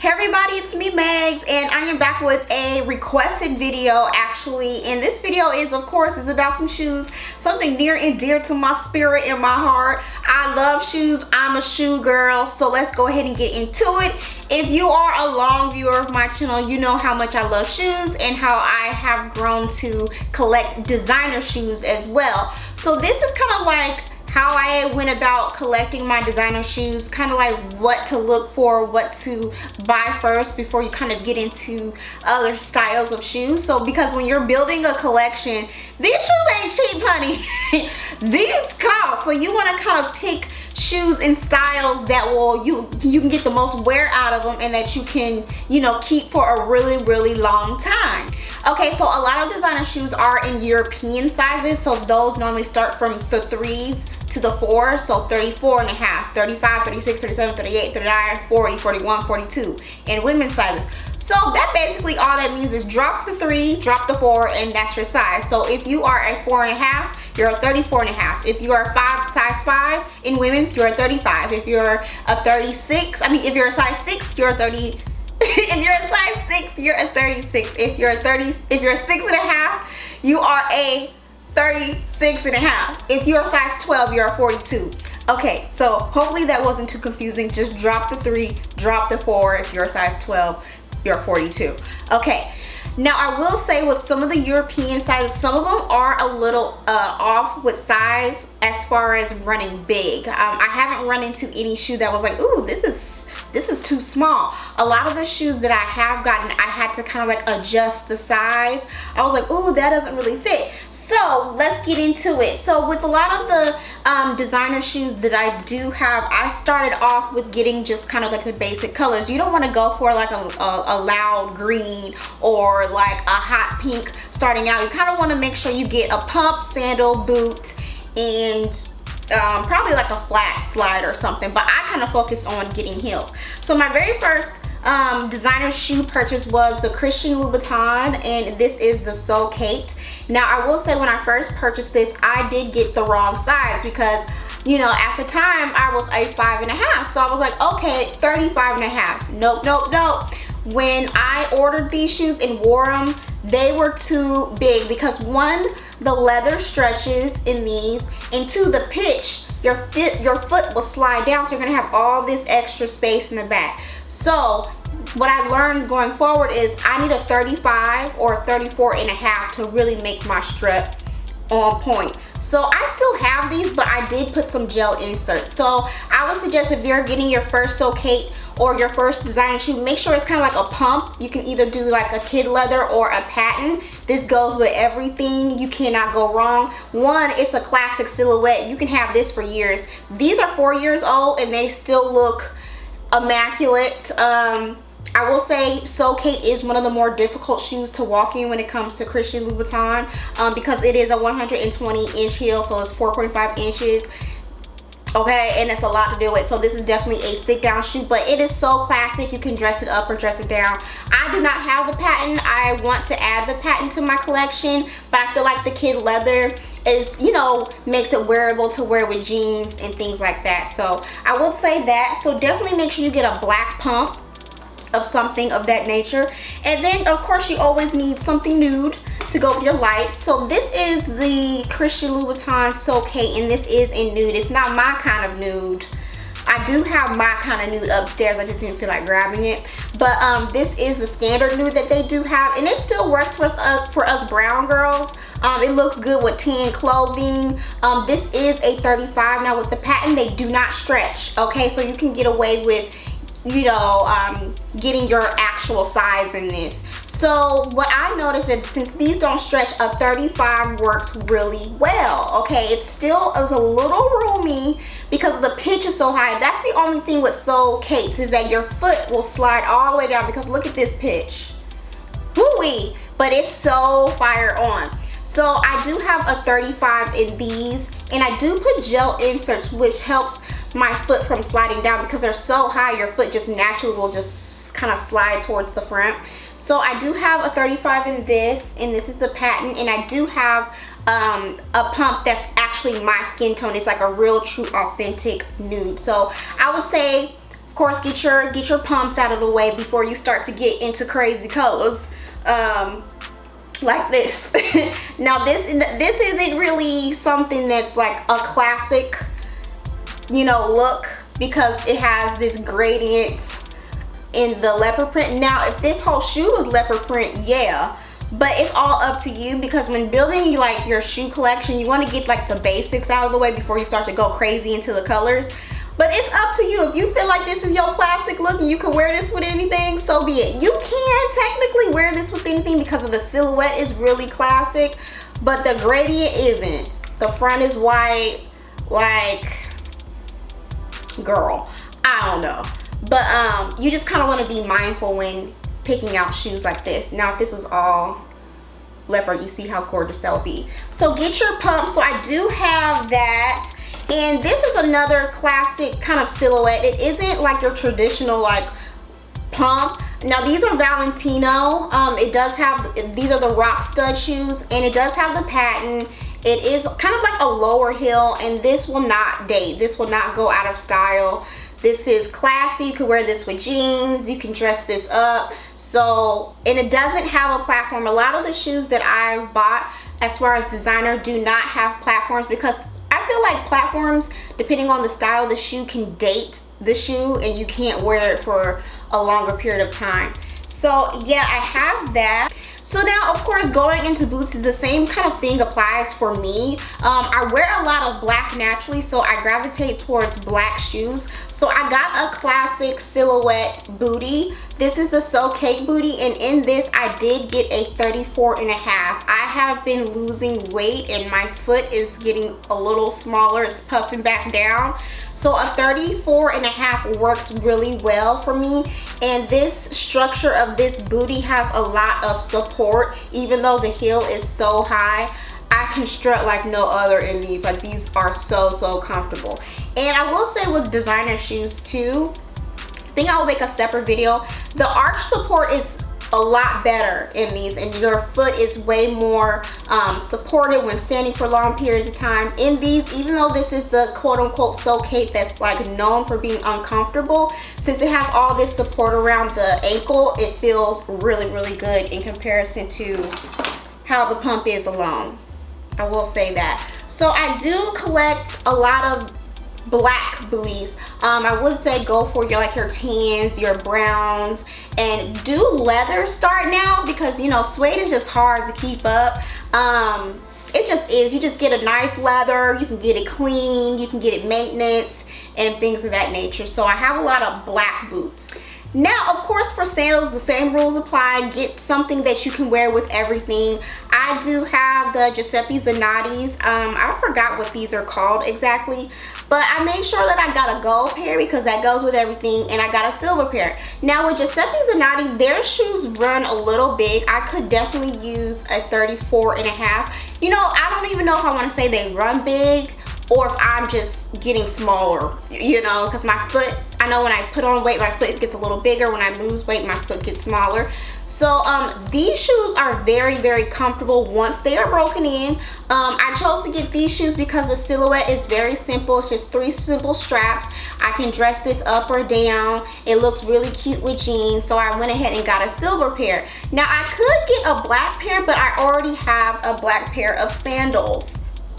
Hey everybody, it's me Megs, and I am back with a requested video actually. And this video is about some shoes, something near and dear to my spirit and my heart. I love shoes, I'm a shoe girl, so let's go ahead and get into it. If you are a long viewer of my channel, you know how much I love shoes and how I have grown to collect designer shoes as well. So this is kind of like how I went about collecting my designer shoes, kind of like what to look for, what to buy first before you kind of get into other styles of shoes. So because when you're building a collection, these shoes ain't cheap, honey. These cost. So you want to kind of pick shoes and styles that will you can get the most wear out of them and that you can, you know, keep for a really long time. Okay, so a lot of designer shoes are in European sizes, so those normally start from the 3s to the 4s, so 34 and a half, 35, 36, 37, 38, 39, 40, 41, 42 in women's sizes. So that basically all that means is drop the 3, drop the 4, and that's your size. So if you are a 4 and a half, you're a 34 and a half. If you are a size 5 in women's, you're a 35. If you're a 36, if you're a size 6, you're a 30. If you're a size 6, you're a 36. If you're a 6 and a half, you are a 36 and a half. If you're a size 12, you're a 42. Okay, so hopefully that wasn't too confusing. Just drop the 3, drop the 4. If you're a size 12, you're 42. Okay, now I will say with some of the European sizes, some of them are a little off with size as far as running big. I haven't run into any shoe that was like, ooh, this is too small. A lot of the shoes that I have gotten, I had to kind of like adjust the size. I was like, ooh, that doesn't really fit. So let's get into it. So with a lot of the designer shoes that I do have, I started off with getting just kind of like the basic colors. You don't want to go for like a loud green or like a hot pink starting out. You kind of want to make sure you get a pump, sandal, boot, and probably like a flat slide or something, but I kind of focused on getting heels. So my very first designer shoe purchase was the Christian Louboutin, and this is the So Kate. Now I will say when I first purchased this, I did get the wrong size because, you know, at the time I was a 5 and a half, so I was like, okay, 35 and a half. Nope. When I ordered these shoes and wore them, they were too big because one, the leather stretches in these, and two, the pitch, your foot will slide down, so you're gonna have all this extra space in the back. So what I learned going forward is I need a 35 or 34 and a half to really make my strap on point. So I still have these, but I did put some gel inserts. So I would suggest if you're getting your first So Kate or your first designer shoe, make sure it's kind of like a pump. You can either do like a kid leather or a patent. This goes with everything. You cannot go wrong. One, it's a classic silhouette. You can have this for years. These are 4 years old and they still look immaculate. I will say So Kate is one of the more difficult shoes to walk in when it comes to Christian Louboutin because it is a 120-inch heel, so it's 4.5 inches. Okay, and it's a lot to deal with. So this is definitely a sit down shoe, but it is so classic. You can dress it up or dress it down. I do not have the patent. I want to add the patent to my collection, but I feel like the kid leather is, you know, makes it wearable to wear with jeans and things like that. So I will say that. So definitely make sure you get a black pump of something of that nature. And then of course you always need something nude to go with your lights. So this is the Christian Louboutin So Kate, and this is in nude. It's not my kind of nude. I do have my kind of nude upstairs, I just didn't feel like grabbing it. But this is the standard nude that they do have, and it still works for us brown girls. It looks good with tan clothing. This is a 35. Now with the patent, they do not stretch, okay? So you can get away with, you know, getting your actual size in this. So what I noticed is since these don't stretch, a 35 works really well. Okay, it still is a little roomy because the pitch is so high. That's the only thing with So Kate's is that your foot will slide all the way down because look at this pitch. Woo-wee, but it's so fire on. So I do have a 35 in these, and I do put gel inserts, which helps my foot from sliding down because they're so high, your foot just naturally will just kind of slide towards the front. So I do have a 35 in this, and this is the patent, and I do have a pump that's actually my skin tone. It's like a real true authentic nude. So I would say Of course, get your pumps out of the way before you start to get into crazy colors, like this. Now this isn't really something that's like a classic, you know, look, because it has this gradient in the leopard print. Now if this whole shoe was leopard print, yeah, but it's all up to you, because when building like your shoe collection, you want to get like the basics out of the way before you start to go crazy into the colors. But it's up to you. If you feel like this is your classic look and you can wear this with anything, so be it. You can technically wear this with anything because of the silhouette is really classic, but the gradient isn't. The front is white, like, girl, I don't know. But you just kind of want to be mindful when picking out shoes like this. Now if this was all leopard, you see how gorgeous that would be. So get your pump. So I do have that. And this is another classic kind of silhouette. It isn't like your traditional like pump. Now these are Valentino. It does have, these are the rock stud shoes, and it does have the patent. It is kind of like a lower heel, and this will not date. This will not go out of style. This is classy. You can wear this with jeans. You can dress this up. So, and it doesn't have a platform. A lot of the shoes that I bought as far as designer do not have platforms, because I feel like platforms, depending on the style of the shoe, can date the shoe and you can't wear it for a longer period of time. So yeah, I have that. So now, of course, going into boots, the same kind of thing applies for me. I wear a lot of black naturally, so I gravitate towards black shoes. So I got a classic silhouette booty. This is the So Cake booty, and in this I did get a 34.5. I have been losing weight and my foot is getting a little smaller. It's puffing back down. So a 34.5 works really well for me, and this structure of this booty has a lot of support. Even though the heel is so high, I can strut like no other in these. Like, these are so comfortable. And I will say with designer shoes too, I think I will make a separate video. The arch support is a lot better in these, and your foot is way more supported when standing for long periods of time. In these, even though this is the quote-unquote So Cake that's like known for being uncomfortable, since it has all this support around the ankle, it feels really good in comparison to how the pump is alone. I will say that. So I do collect a lot of black booties. I would say go for your like your tans, your browns, and do leather start now, because you know suede is just hard to keep up. It just is. You just get a nice leather, you can get it clean, you can get it maintenance and things of that nature. So I have a lot of black boots. Now, of course, for sandals, the same rules apply. Get something that you can wear with everything. I do have the Giuseppe Zanottis. I forgot what these are called exactly, but I made sure that I got a gold pair because that goes with everything, and I got a silver pair. Now with Giuseppe Zanotti, their shoes run a little big. I could definitely use a 34.5. You know, I don't even know if I want to say they run big or if I'm just getting smaller, you know, because my foot, I know when I put on weight, my foot gets a little bigger. When I lose weight, my foot gets smaller. So these shoes are very comfortable once they are broken in. I chose to get these shoes because the silhouette is very simple. It's just 3 simple straps. I can dress this up or down. It looks really cute with jeans, so I went ahead and got a silver pair. Now I could get a black pair, but I already have a black pair of sandals.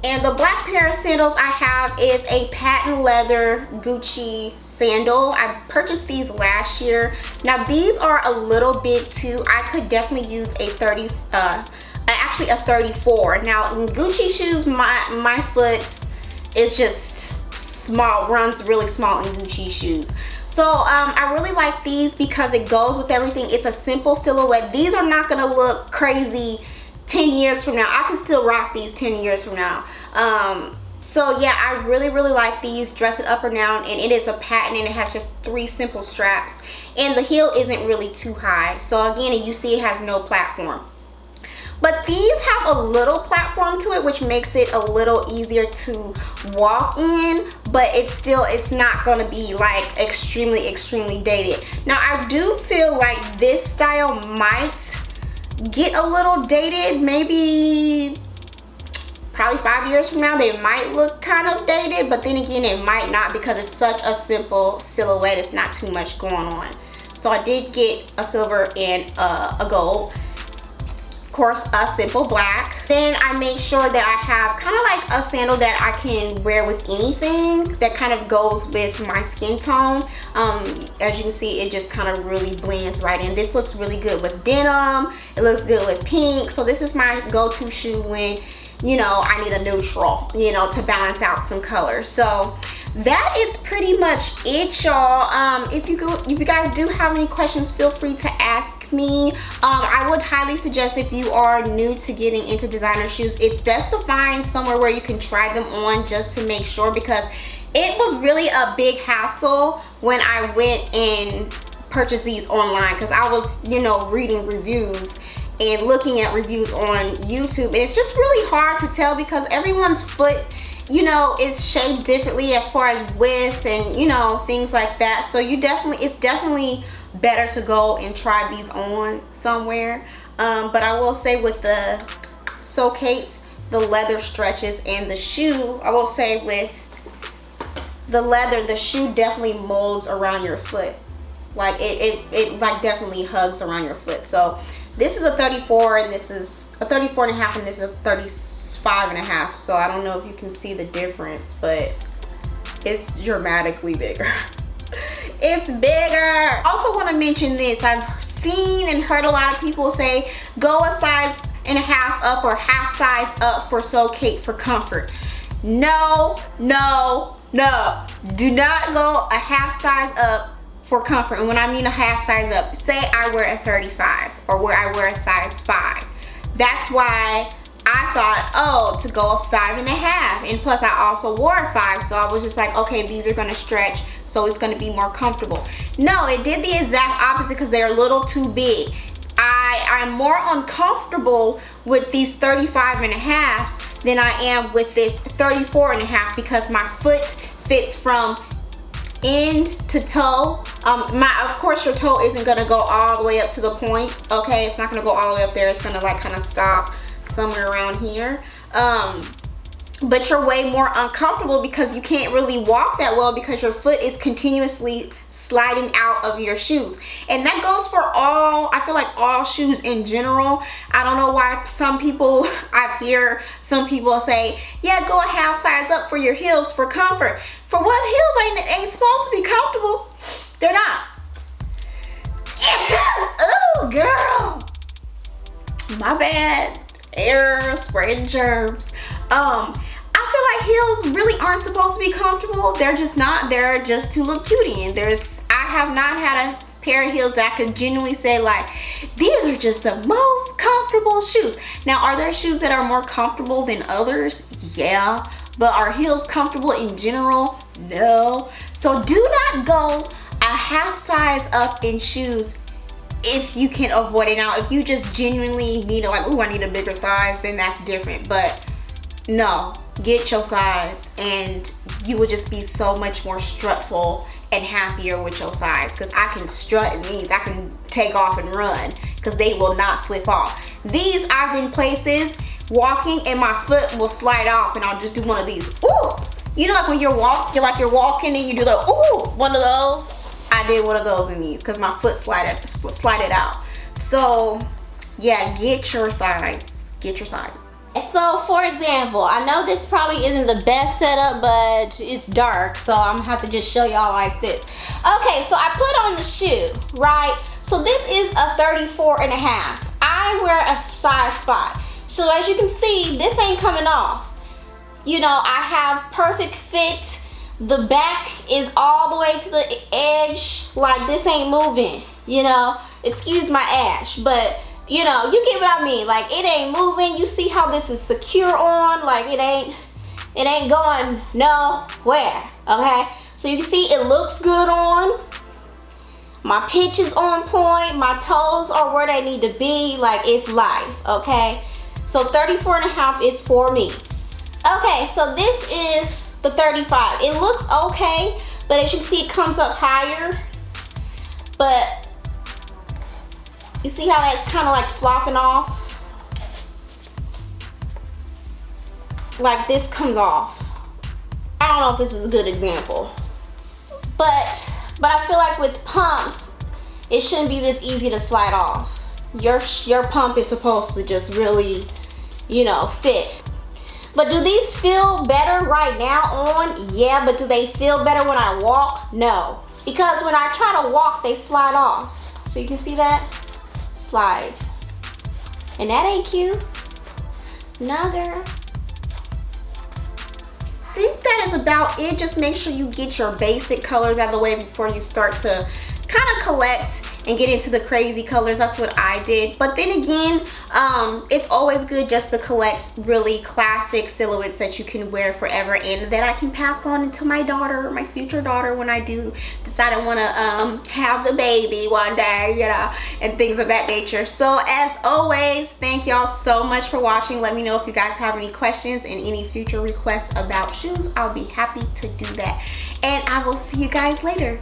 And the black pair of sandals I have is a patent leather Gucci sandal. I purchased these last year. Now these are a little big too. I could definitely use a actually a 34. Now in Gucci shoes, my foot is just small, runs really small in Gucci shoes. So I really like these because it goes with everything. It's a simple silhouette. These are not gonna look crazy 10 years from now. I can still rock these 10 years from now. So yeah, I really like these. Dress it up or down, and it is a patent, and it has just 3 simple straps, and the heel isn't really too high. So again, you see it has no platform. But these have a little platform to it, which makes it a little easier to walk in, but it's not gonna be like extremely dated. Now I do feel like this style might get a little dated, maybe probably 5 years from now, they might look kind of dated, but then again, it might not, because it's such a simple silhouette. It's not too much going on. So I did get a silver and a gold. Of course, a simple black. Then I made sure that I have kind of like a sandal that I can wear with anything that kind of goes with my skin tone. As you can see, it just kind of really blends right in. This looks really good with denim. It looks good with pink. So this is my go-to shoe when, you know, I need a neutral, you know, to balance out some colors. So that is pretty much it, y'all. If you guys do have any questions, feel free to ask me. I would highly suggest, if you are new to getting into designer shoes, it's best to find somewhere where you can try them on just to make sure, because it was really a big hassle when I went and purchased these online, because I was, you know, reading reviews and looking at reviews on YouTube, and it's just really hard to tell because everyone's foot, you know, is shaped differently as far as width and, you know, things like that. So it's definitely better to go and try these on somewhere. But I will say, with the Socates, the leather stretches, and the shoe, I will say with the leather, the shoe definitely molds around your foot. Like it like definitely hugs around your foot. So this is a 34, and this is a 34 and a half, and this is a 35 and a half. So I don't know if you can see the difference, but it's dramatically bigger. It's bigger. Also want to mention this. I've seen and heard a lot of people say go a size and a half up or half size up for Socate for comfort. No, no, no. Do not go a half size up for comfort. And when I mean a half size up, say I wear a 35 or where I wear a size 5. That's why I thought, oh, to go a 5 and a half. And plus I also wore a 5, so I was just like, okay, these are gonna stretch, so it's gonna be more comfortable. No, it did the exact opposite, because they're a little too big. I'm more uncomfortable with these 35 and a halves than I am with this 34 and a half, because my foot fits from end to toe. Of course your toe isn't gonna go all the way up to the point, okay? It's not gonna go all the way up there. It's gonna like kind of stop somewhere around here. But you're way more uncomfortable because you can't really walk that well, because your foot is continuously sliding out of your shoes. And that goes for all, I feel like all shoes in general. I don't know why some people, I've heard some people say, yeah, go a half size up for your heels for comfort. For what? Heels ain't supposed to be comfortable. They're not. Oh, girl. My bad. Air spreading germs. I feel like heels really aren't supposed to be comfortable. They're just not. They're just to look cute in. I have not had a pair of heels that I could genuinely say like, these are just the most comfortable shoes. Now, are there shoes that are more comfortable than others? Yeah. But are heels comfortable in general? No. So do not go a half size up in shoes if you can avoid it. Now, if you just genuinely need it, like, oh, I need a bigger size, then that's different. But no, get your size and you will just be so much more strutful and happier with your size, because I can strut in these. I can take off and run because they will not slip off. These, I've been places walking and my foot will slide off and I'll just do one of these. Ooh, you know, like when you're walking and you do the ooh, one of those. I did one of those in these because my foot slided out. So yeah, get your size. Get your size. So for example, I know this probably isn't the best setup, but it's dark, so I'm gonna have to just show y'all like this. Okay, so I put on the shoe, right? So this is a 34 and a half. I wear a size 5. So as you can see, this ain't coming off. You know, I have perfect fit. The back is all the way to the edge. Like, this ain't moving, you know. Excuse my ash, but you know, you get what I mean. Like, it ain't moving. You see how this is secure on? Like, it ain't going nowhere, okay? So you can see it looks good on. My pitch is on point. My toes are where they need to be. Like, it's life, okay? So 34 and a half is for me. Okay, so this is the 35. It looks okay, but as you can see, it comes up higher. But you see how that's kind of like flopping off? like this comes off. I don't know if this is a good example, but I feel like with pumps, it shouldn't be this easy to slide off. Your pump is supposed to just really, you know, fit. But do these feel better right now on? Yeah, but do they feel better when I walk? No. Because when I try to walk, they slide off. So you can see that? Slides. And that ain't cute. No, girl. I think that is about it. Just make sure you get your basic colors out of the way before you start to kind of collect and get into the crazy colors. That's what I did. But then again, it's always good just to collect really classic silhouettes that you can wear forever and that I can pass on to my daughter, my future daughter, when I do decide I want to have the baby one day, you know, and things of that nature. So as always, thank y'all so much for watching. Let me know if you guys have any questions and any future requests about shoes. I'll be happy to do that. And I will see you guys later.